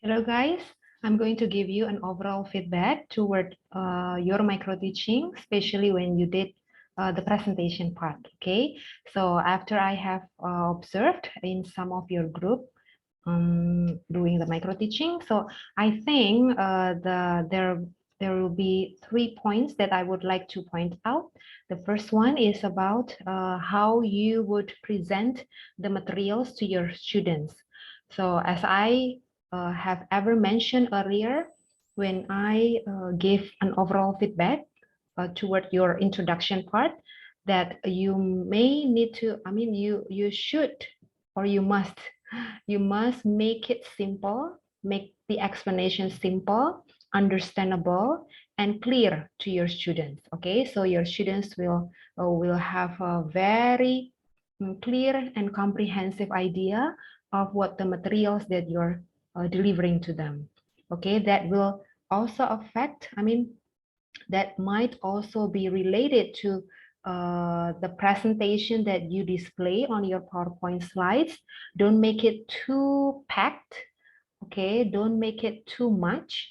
Hello guys, I'm going to give you an overall feedback toward your micro teaching, especially when you did the presentation part. Okay, so after I have observed in some of your group doing the micro teaching, so I think there will be 3 points that I would like to point out. The first one is about how you would present the materials to your students. So as I have ever mentioned earlier, when I gave an overall feedback toward your introduction part, that you may need to, I mean, you should or you must make it simple, make the explanation simple, understandable, and clear to your students. Okay, so your students will have a very clear and comprehensive idea of what the materials that you're delivering to them. Okay, that will also affect, I mean, that might also be related to the presentation that you display on your PowerPoint slides. Don't make it too packed, okay? Don't make it too much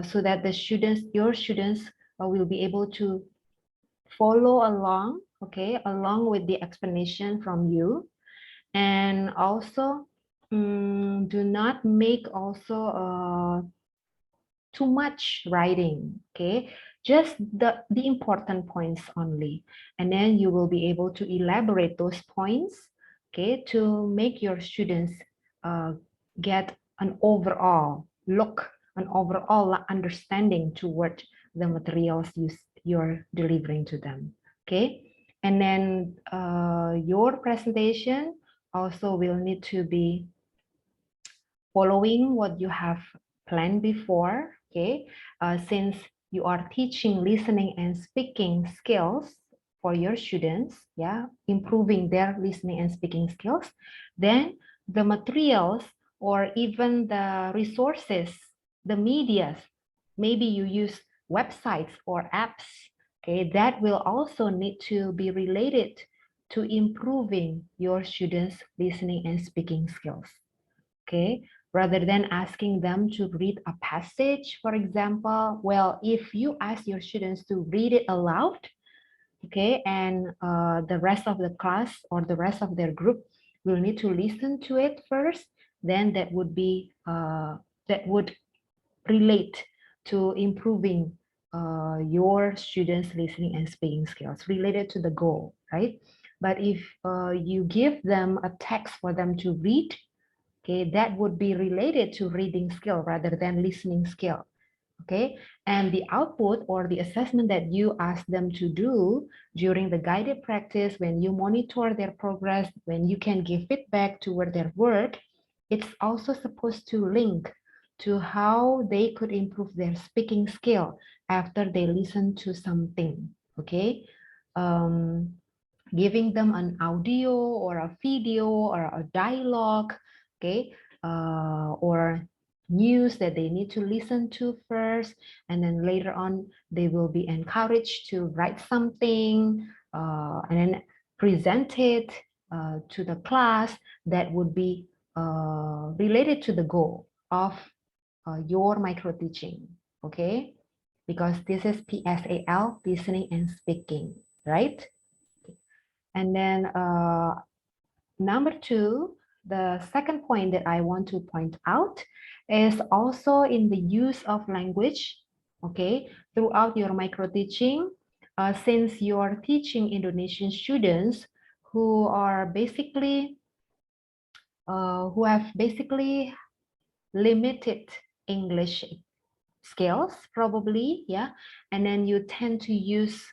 so that the students, your students will be able to follow along, okay, along with the explanation from you. And also, do not make also too much writing, okay? Just the important points only. And then you will be able to elaborate those points, okay, to make your students get an overall look, an overall understanding toward the materials you're delivering to them, okay? And then your presentation also will need to be following what you have planned before, okay? Since you are teaching listening and speaking skills for your students, yeah, improving their listening and speaking skills, then the materials or even the resources, the medias, maybe you use websites or apps, okay, that will also need to be related to improving your students' listening and speaking skills, okay? Rather than asking them to read a passage, for example, well, if you ask your students to read it aloud, okay, and the rest of the class or the rest of their group will need to listen to it first, then that would be that would relate to improving your students' listening and speaking skills related to the goal, right? But if you give them a text for them to read, okay, that would be related to reading skill rather than listening skill, okay? And the output or the assessment that you ask them to do during the guided practice, when you monitor their progress, when you can give feedback toward their work, it's also supposed to link to how they could improve their speaking skill after they listen to something, okay? Giving them an audio or a video or a dialogue, okay, or news that they need to listen to first, and then later on they will be encouraged to write something and then present it to the class that would be related to the goal of your micro teaching, okay? Because this is PSAL, listening and speaking, right? And then number two, the second point that I want to point out is also in the use of language, okay, throughout your micro teaching, since you're teaching Indonesian students who are basically, who have basically limited English skills, probably, yeah, and then you tend to use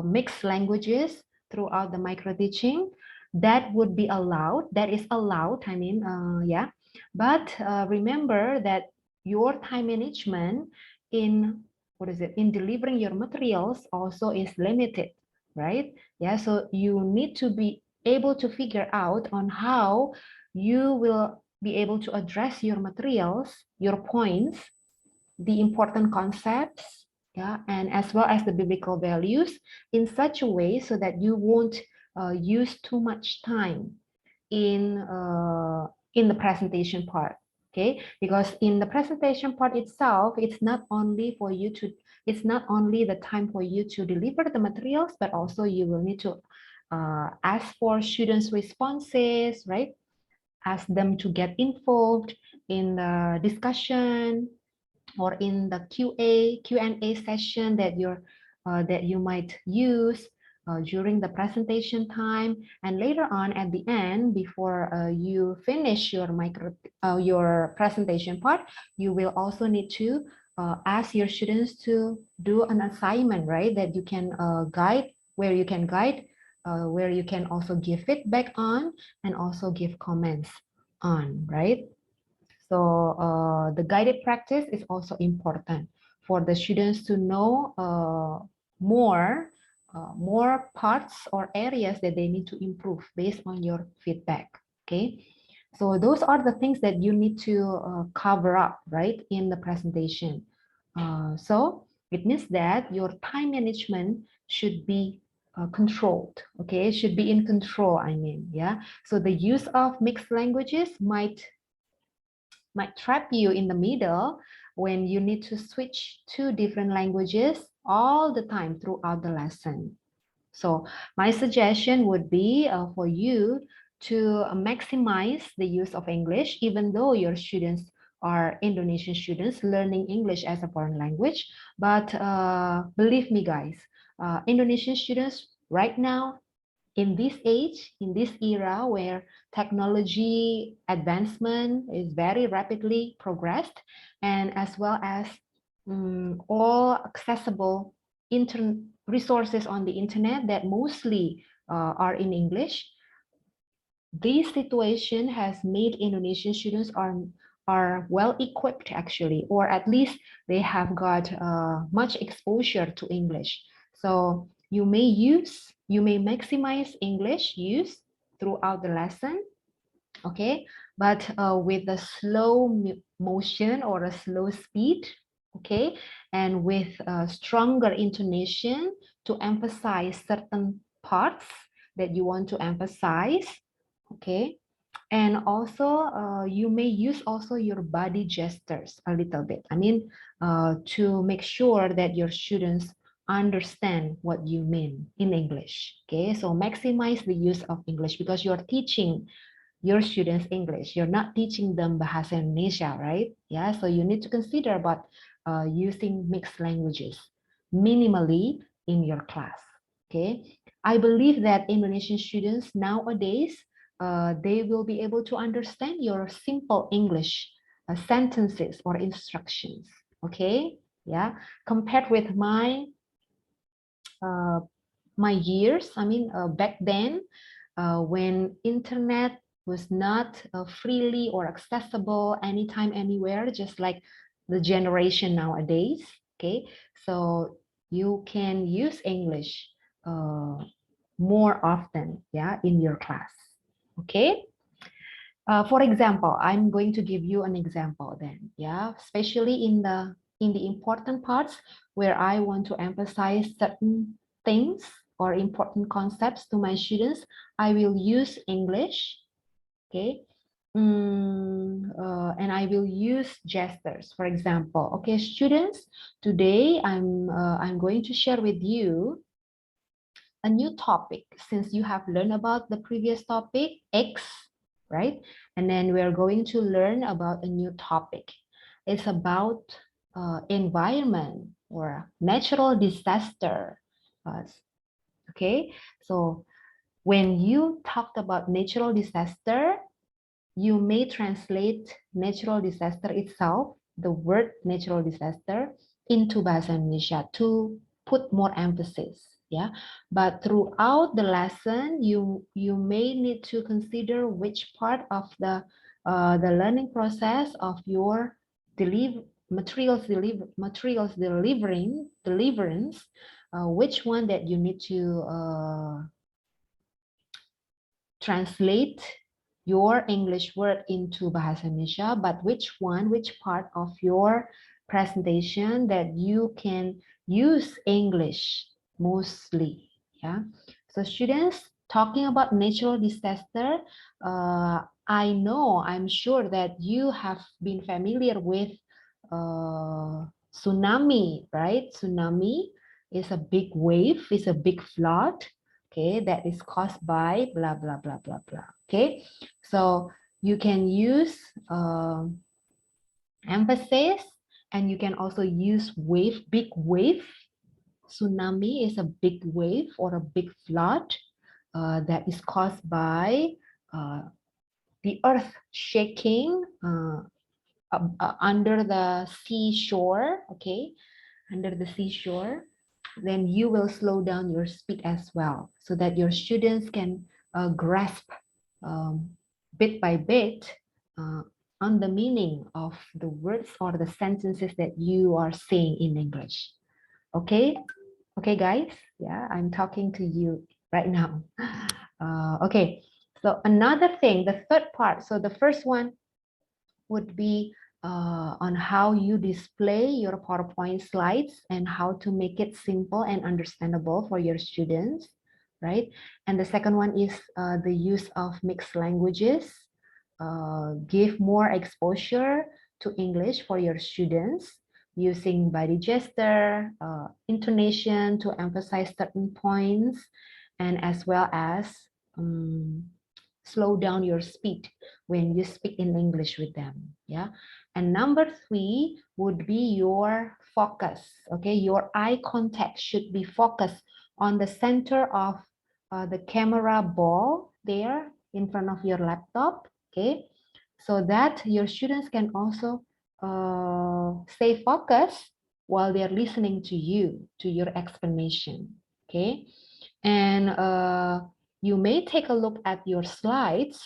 mixed languages throughout the micro teaching. That would be allowed, that is allowed, I mean, yeah, but remember that your time management in, what is it, in delivering your materials also is limited, right? Yeah, so you need to be able to figure out on how you will be able to address your materials, your points, the important concepts, yeah, and as well as the biblical values in such a way so that you won't use too much time in the presentation part. Okay, because in the presentation part itself, it's not only the time for you to deliver the materials, but also you will need to ask for students' responses, right? Ask them to get involved in the discussion or in the Q&A session that you might use during the presentation time, and later on at the end, before you finish your presentation part, you will also need to ask your students to do an assignment, right? That you can guide, where you can guide, where you can also give feedback on, and also give comments on, right? So the guided practice is also important for the students to know more parts or areas that they need to improve based on your feedback. Okay, so those are the things that you need to cover up, right, in the presentation. So it means that your time management should be controlled. Okay, should be in control. I mean, yeah. So the use of mixed languages might trap you in the middle when you need to switch to different languages all the time throughout the lesson. So my suggestion would be for you to maximize the use of English, even though your students are Indonesian students learning English as a foreign language. But believe me, guys, Indonesian students right now, in this age, in this era where technology advancement is very rapidly progressed, and as well as all accessible resources on the internet that mostly are in English, this situation has made Indonesian students are well equipped actually, or at least they have got much exposure to English. So you may maximize English use throughout the lesson, okay, but with a slow motion or a slow speed, okay, and with a stronger intonation to emphasize certain parts that you want to emphasize, okay. And also you may use also your body gestures a little bit, I mean, to make sure that your students understand what you mean in English. Okay, so maximize the use of English because you're teaching your students English. You're not teaching them Bahasa Indonesia, right? Yeah, so you need to consider about using mixed languages minimally in your class. Okay, I believe that Indonesian students nowadays, they will be able to understand your simple English sentences or instructions. Okay, yeah, compared with uh, my years, I mean, back then, when internet was not freely or accessible anytime, anywhere, just like the generation nowadays. Okay, so you can use English more often, yeah, in your class. Okay. For example, I'm going to give you an example then, yeah, especially in the important parts where I want to emphasize certain things or important concepts to my students, I will use English, okay, and I will use gestures. For example, okay, students, today I'm going to share with you a new topic since you have learned about the previous topic X, right? And then we're going to learn about a new topic. It's about environment or natural disaster. Okay, so when you talked about natural disaster, you may translate natural disaster itself, the word natural disaster, into Bahasa Indonesia to put more emphasis. Yeah, but throughout the lesson, you may need to consider which part of the learning process of your materials deliverance, which one that you need to translate your English word into Bahasa Indonesia, but which part of your presentation that you can use English mostly. Yeah. So students, talking about natural disaster, I'm sure that you have been familiar with tsunami, right? Tsunami is a big wave, is a big flood, okay, that is caused by blah, blah, blah, blah, blah, okay? So you can use emphasis, and you can also use wave, big wave. Tsunami is a big wave or a big flood that is caused by the earth shaking under the seashore, okay, under the seashore. Then you will slow down your speed as well so that your students can grasp bit by bit on the meaning of the words or the sentences that you are saying in English. Okay, okay, guys. Yeah, I'm talking to you right now. Okay, so another thing, the third part. So the first one would be on how you display your PowerPoint slides and how to make it simple and understandable for your students, right? And the second one is the use of mixed languages. Give more exposure to English for your students using body gesture, intonation to emphasize certain points, and as well as slow down your speed when you speak in English with them. Yeah. And number 3 would be your focus. Okay. Your eye contact should be focused on the center of the camera ball there in front of your laptop. Okay. So that your students can also stay focused while they're listening to you, to your explanation. Okay. And you may take a look at your slides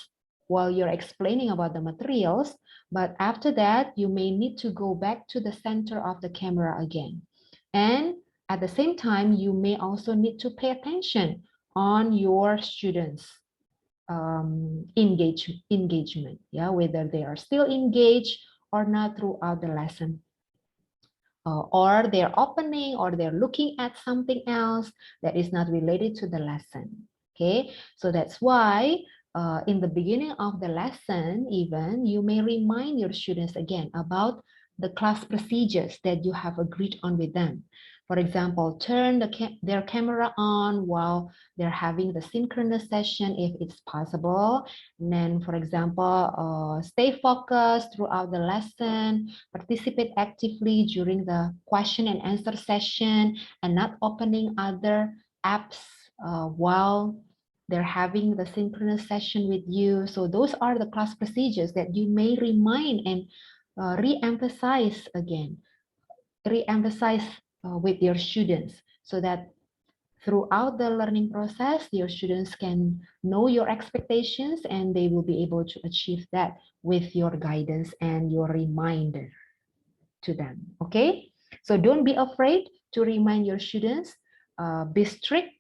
while you're explaining about the materials, but after that, you may need to go back to the center of the camera again. And at the same time, you may also need to pay attention on your students' engagement, yeah, whether they are still engaged or not throughout the lesson. Or they're opening or they're looking at something else that is not related to the lesson. Okay, so that's why in the beginning of the lesson, even you may remind your students again about the class procedures that you have agreed on with them. For example, turn their camera on while they're having the synchronous session if it's possible. And then, for example, stay focused throughout the lesson, participate actively during the question and answer session, and not opening other apps while they're having the synchronous session with you. So those are the class procedures that you may remind and re-emphasize again, re-emphasize with your students so that throughout the learning process, your students can know your expectations and they will be able to achieve that with your guidance and your reminder to them. Okay, so don't be afraid to remind your students. Be strict,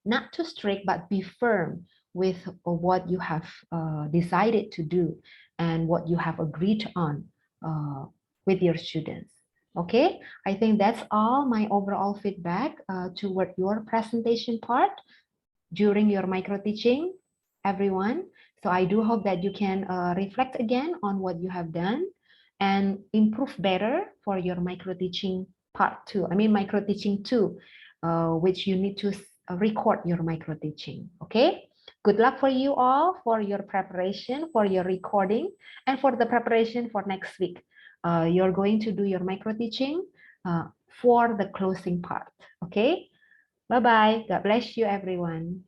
not too strict, but be firm with what you have decided to do and what you have agreed on with your students. Okay, I think that's all my overall feedback toward your presentation part during your micro teaching, everyone. So I do hope that you can reflect again on what you have done and improve better for your micro teaching part 2. I mean micro teaching 2, which you need to record your micro teaching. Okay. Good luck for you all for your preparation, for your recording, and for the preparation for next week. You're going to do your micro teaching for the closing part. Okay. Bye-bye. God bless you, everyone.